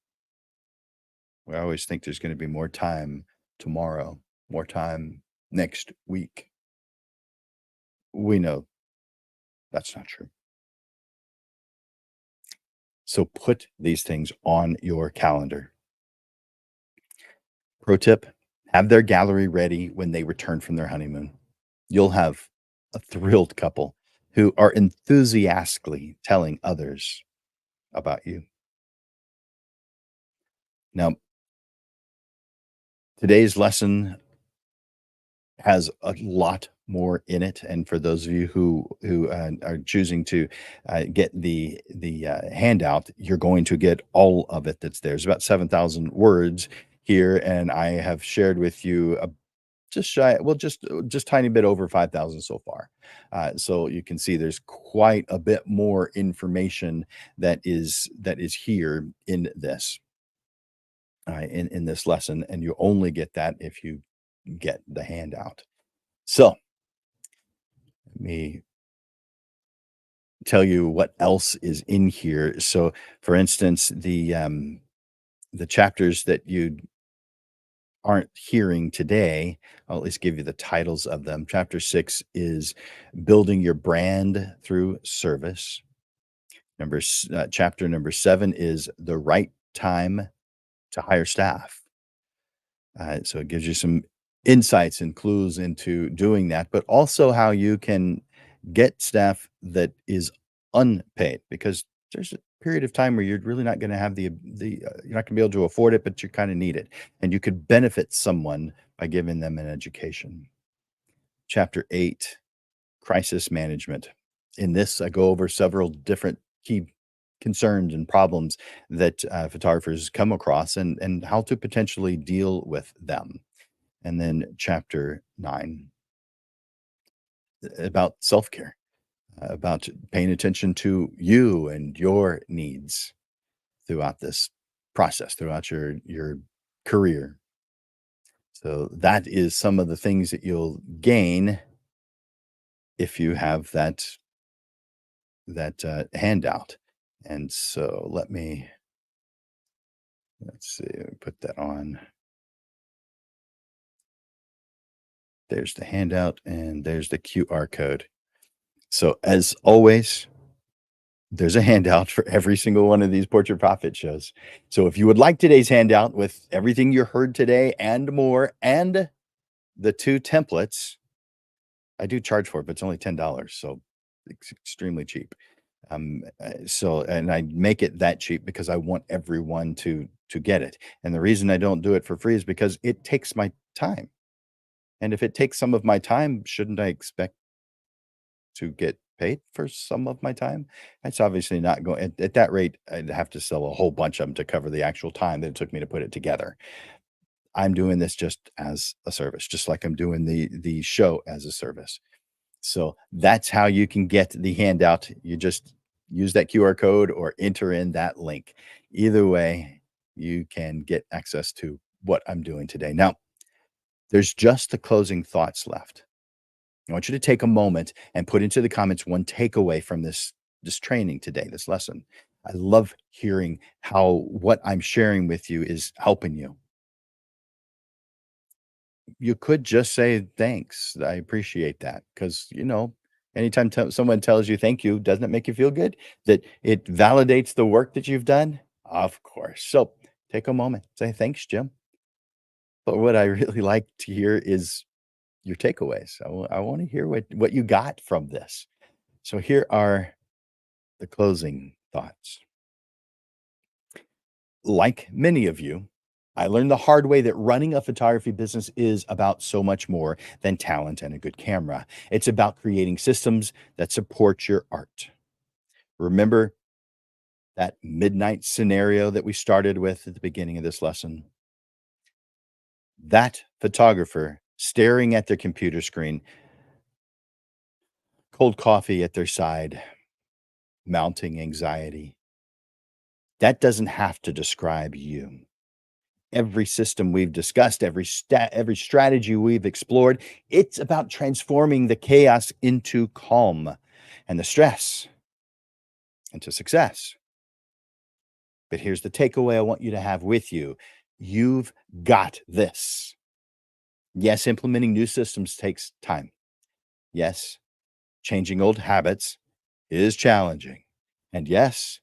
We always think there's gonna be more time tomorrow, more time next week. We know that's not true. So put these things on your calendar. Pro tip, have their gallery ready when they return from their honeymoon. You'll have a thrilled couple who are enthusiastically telling others about you. Now, today's lesson has a lot more in it, and for those of you who are choosing to get the handout, you're going to get all of it that's there. It's about 7,000 words here, and I have shared with you just shy, well, just tiny bit over 5,000 so far. So you can see there's quite a bit more information that is here in this in this lesson, and you only get that if you get the handout. So let me tell you what else is in here. So, for instance, the chapters that you aren't hearing today, I'll at least give you the titles of them. Chapter 6 is building your brand through service. Chapter number 7 is the right time to hire staff. So it gives you some insights and clues into doing that, but also how you can get staff that is unpaid, because there's a period of time where you're really not going to have you're not going to be able to afford it, but you kind of need it, and you could benefit someone by giving them an education. Chapter 8, crisis management. In this, I go over several different key concerns and problems that photographers come across, and how to potentially deal with them. And then chapter 9, about self-care, about paying attention to you and your needs throughout this process, throughout your career. So that is some of the things that you'll gain if you have that handout. And so let's see, put that on. There's the handout and there's the QR code. So as always, there's a handout for every single one of these Portrait Profit shows. So if you would like today's handout with everything you heard today and more, and the 2 templates, I do charge for it, but it's only $10, so it's extremely cheap. And I make it that cheap because I want everyone to get it. And the reason I don't do it for free is because it takes my time. And if it takes some of my time, shouldn't I expect to get paid for some of my time? That's obviously not going at that rate. I'd have to sell a whole bunch of them to cover the actual time that it took me to put it together. I'm doing this just as a service, just like I'm doing the show as a service. So that's how you can get the handout. You just use that QR code or enter in that link. Either way, you can get access to what I'm doing today. Now, there's just the closing thoughts left. I want you to take a moment and put into the comments one takeaway from this training today, this lesson. I love hearing how what I'm sharing with you is helping you. You could just say thanks. I appreciate that, because anytime someone tells you thank you, doesn't it make you feel good that it validates the work that you've done? Of course. So take a moment, say thanks, Jim. But what I really like to hear is your takeaways. I want to hear what you got from this. So here are the closing thoughts. Like many of you, I learned the hard way that running a photography business is about so much more than talent and a good camera. It's about creating systems that support your art. Remember that midnight scenario that we started with at the beginning of this lesson? That photographer staring at their computer screen, cold coffee at their side, mounting anxiety. That doesn't have to describe you. Every system we've discussed, every strategy we've explored, it's about transforming the chaos into calm and the stress into success. But here's the takeaway I want you to have with you. You've got this. Yes, implementing new systems takes time. Yes, changing old habits is challenging. And yes,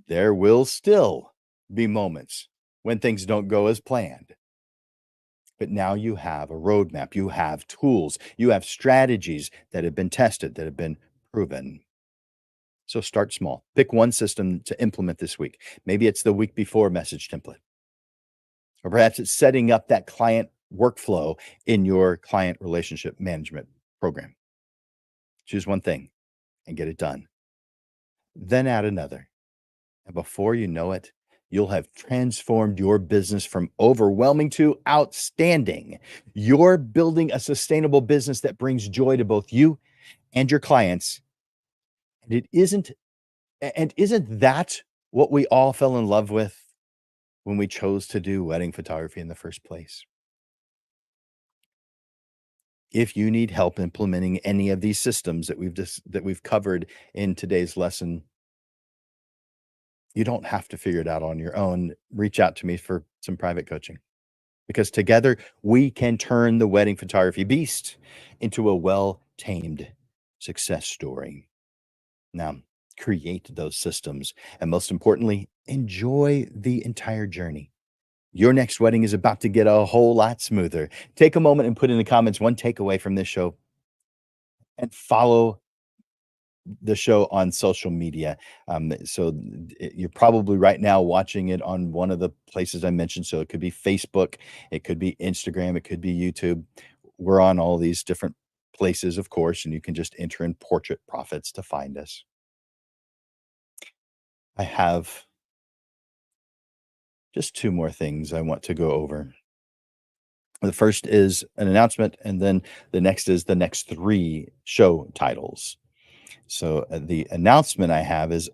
there will still be moments when things don't go as planned. But now you have a roadmap, you have tools, you have strategies that have been tested, that have been proven. So start small. Pick one system to implement this week. Maybe it's the week before message template, or perhaps it's setting up that client workflow in your client relationship management program. Choose one thing and get it done. Then add another. And before you know it, you'll have transformed your business from overwhelming to outstanding. You're building a sustainable business that brings joy to both you and your clients. And isn't that what we all fell in love with when we chose to do wedding photography in the first place? If you need help implementing any of these systems that we've covered in today's lesson, you don't have to figure it out on your own. Reach out to me for some private coaching, because together we can turn the wedding photography beast into a well-tamed success story. Now, create those systems and, most importantly, enjoy the entire journey. Your next wedding is about to get a whole lot smoother. Take a moment and put in the comments one takeaway from this show, and follow the show on social media. You're probably right now watching it on one of the places I mentioned. So it could be Facebook, it could be Instagram, it could be YouTube. We're on all these different places, of course, and you can just enter in Portrait Profits to find us. I have just two more things I want to go over. The first is an announcement, and then the next is the next three show titles. So the announcement I have is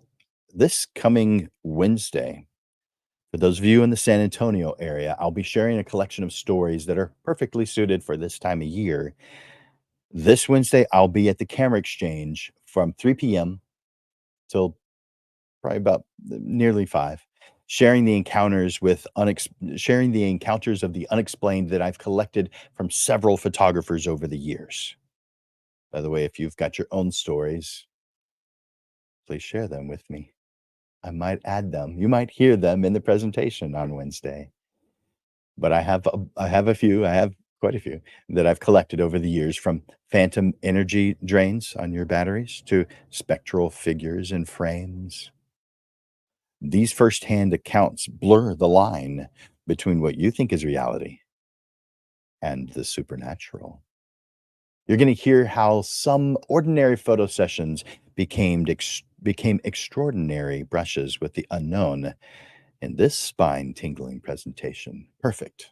this coming Wednesday. For those of you in the San Antonio area, I'll be sharing a collection of stories that are perfectly suited for this time of year. This Wednesday, I'll be at the Camera Exchange from 3 p.m. till probably about nearly 5, sharing the sharing the encounters of the unexplained that I've collected from several photographers over the years. By the way, if you've got your own stories, please share them with me. I might add them. You might hear them in the presentation on Wednesday. But I have quite a few that I've collected over the years, from phantom energy drains on your batteries to spectral figures in frames. These firsthand accounts blur the line between what you think is reality and the supernatural. You're going to hear how some ordinary photo sessions became extraordinary brushes with the unknown in this spine-tingling presentation, perfect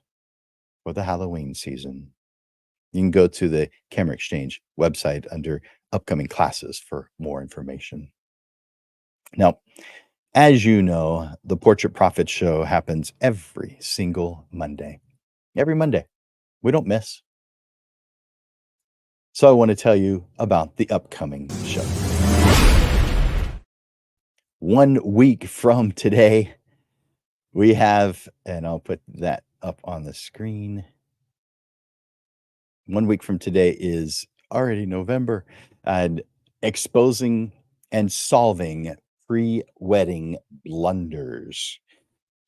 for the Halloween season. You can go to the Camera Exchange website under upcoming classes for more information. Now, as you know, the Portrait Profit Show happens every single Monday. Every Monday. We don't miss. So I want to tell you about the upcoming show. 1 week from today, we have, and I'll put that up on the screen. 1 week from today is already November, and exposing and solving pre-wedding blunders.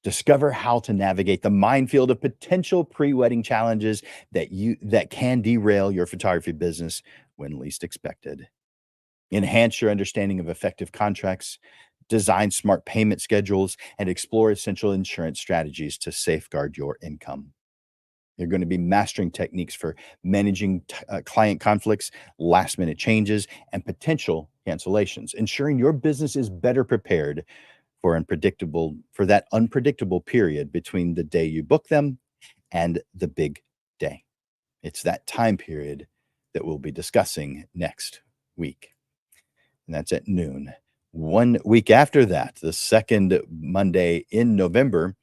Discover how to navigate the minefield of potential pre-wedding challenges that can derail your photography business when least expected. Enhance your understanding of effective contracts, design smart payment schedules, and explore essential insurance strategies to safeguard your income. You're going to be mastering techniques for managing client conflicts, last minute changes, and potential cancellations, ensuring your business is better prepared for that unpredictable period between the day you book them and the big day. It's that time period that we'll be discussing next week, and that's at noon. 1 week after that, the second Monday in November,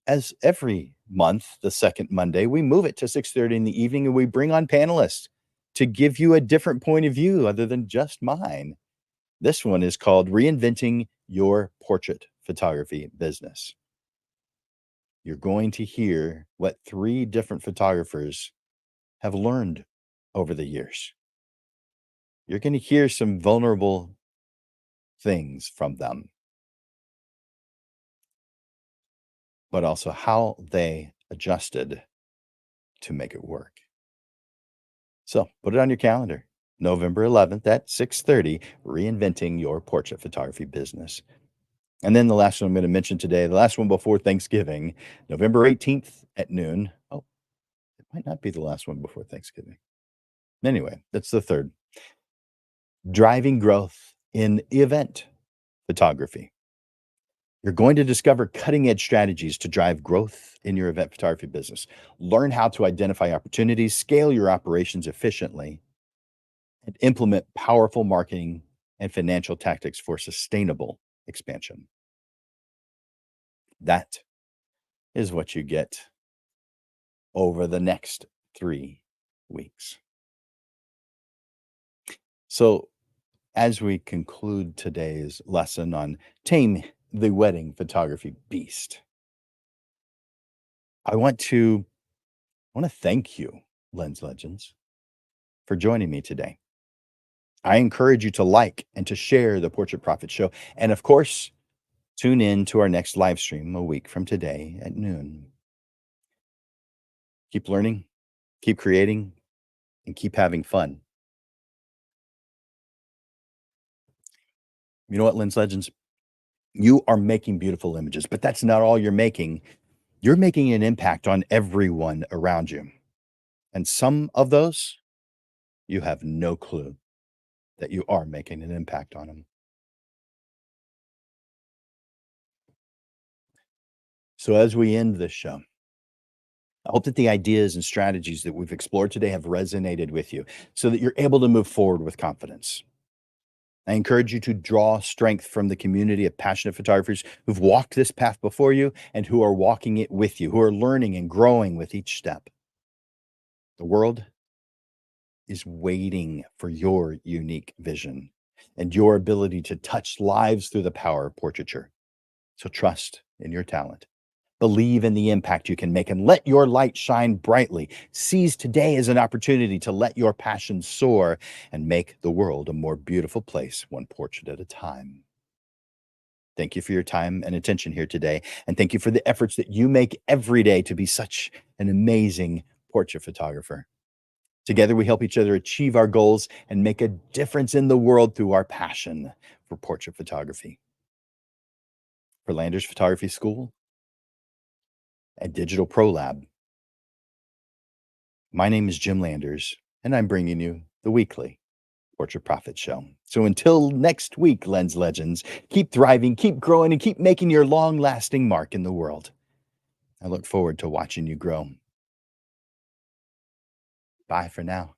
as every month, the second Monday, we move it to 6:30 in the evening, and we bring on panelists to give you a different point of view other than just mine. This one is called Reinventing Your Portrait Photography Business. You're going to hear what 3 different photographers have learned over the years. You're going to hear some vulnerable things from them, but also how they adjusted to make it work. So put it on your calendar. November 11th at 6:30, Reinventing Your Portrait Photography Business. And then the last one I'm going to mention today, the last one before Thanksgiving, November 18th at noon. Oh, it might not be the last one before Thanksgiving. Anyway, that's the third. Driving growth in event photography. You're going to discover cutting edge strategies to drive growth in your event photography business. Learn how to identify opportunities, scale your operations efficiently, and implement powerful marketing and financial tactics for sustainable expansion. That is what you get over the next 3 weeks. So, as we conclude today's lesson on Tame, the wedding photography beast, I want to thank you, Lens Legends, for joining me today. I encourage you to like and to share the Portrait Profit Show. And of course, tune in to our next live stream a week from today at noon. Keep learning, keep creating, and keep having fun. You know what, Lens Legends? You are making beautiful images, but that's not all you're making. You're making an impact on everyone around you. And some of those, you have no clue that you are making an impact on them. So as we end this show, I hope that the ideas and strategies that we've explored today have resonated with you so that you're able to move forward with confidence. I encourage you to draw strength from the community of passionate photographers who've walked this path before you and who are walking it with you, who are learning and growing with each step. The world is waiting for your unique vision and your ability to touch lives through the power of portraiture. So trust in your talent. Believe in the impact you can make and let your light shine brightly. Seize today as an opportunity to let your passion soar and make the world a more beautiful place, one portrait at a time. Thank you for your time and attention here today. And thank you for the efforts that you make every day to be such an amazing portrait photographer. Together, we help each other achieve our goals and make a difference in the world through our passion for portrait photography. For Landers Photography School and Digital Pro Lab, my name is Jim Landers, and I'm bringing you the weekly Portrait Profit Show. So until next week, Lens Legends, keep thriving, keep growing, and keep making your long-lasting mark in the world. I look forward to watching you grow. Bye for now.